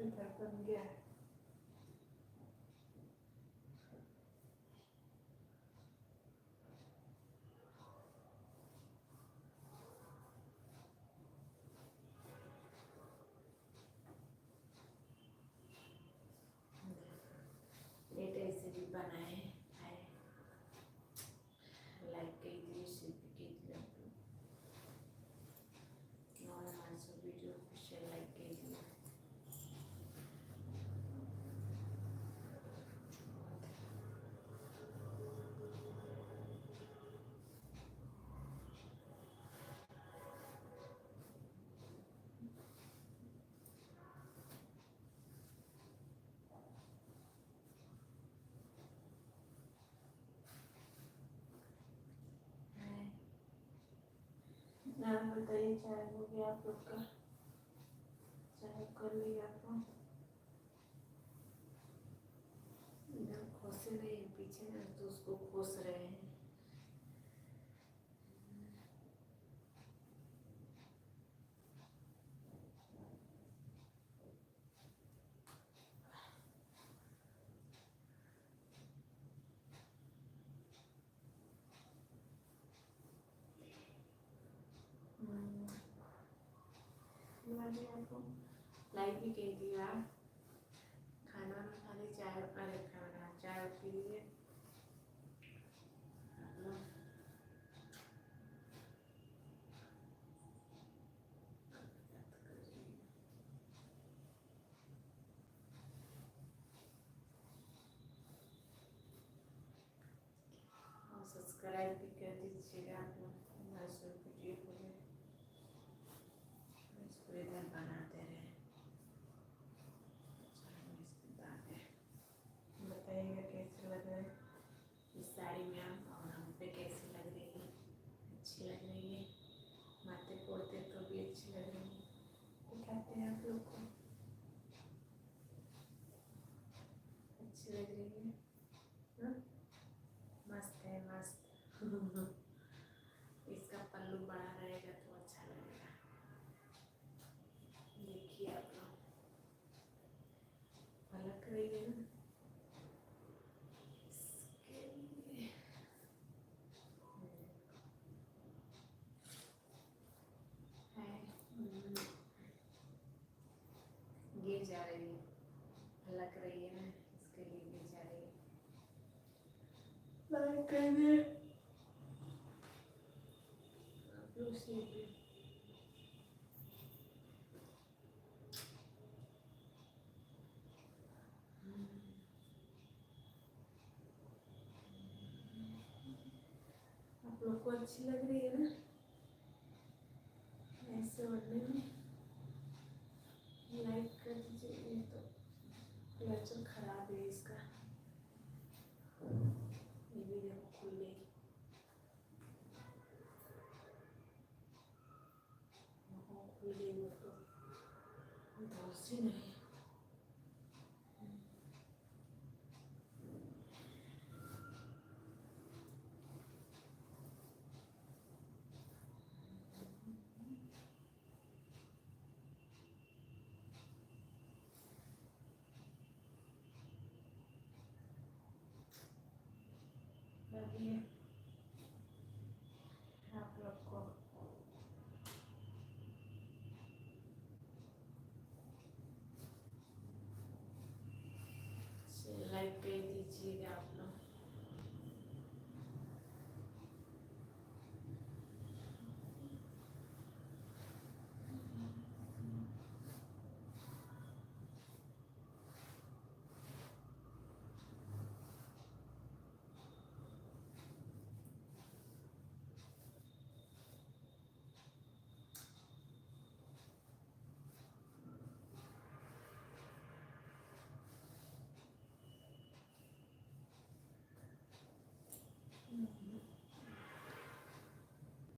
इधर बन गया है। लेट ऐसे भी बनाए हैं, लाइक कीजिए, शेयर कीजिए आप लोग और हमारे वीडियो को शेयर लाइक कीजिए। आप बताइए, चाय हो गया आप लोग का? चाय कर लिया आप लोग? इधर खोस रहे हैं पीछे ना, तो उसको खोस रहे हैं। आपको लाइक भी कह दिया, खाना ना खा ली, चाय अरे खाना चाय पी लिए। सब्सक्राइब भी कर दीजिएगा आप लोग हमारे वीडियो को, इसको इधर बनाते रहे। बताइएगा कैसे लग रहा है इस साड़ी में आप, और हम पे कैसी लग रही है? अच्छी लग रही है? माथे पोड़ते तो भी अच्छी लग रही है। दिखाते हैं आप लोग को, अच्छी लग रही है ना? मस्त है, मस्त। इसका पल्लू बड़ा रहेगा तो अच्छा लगेगा। देखिए आप लोग, पलक रही है ना इसके लिए। गिर जा रही है, पलक रही है ना, इसके लिए गिर जा रही है। लाइक कर दे आप लोग से भी। आप लोग को अच्छी लग रही है ना ऐसे बनने में? लाइक कर दीजिए। ये तो क्लचर खराब है इसका, ये भी देखो खुल गई। खुल गई वो तो धोसी नहीं। लगी है आप लोग को?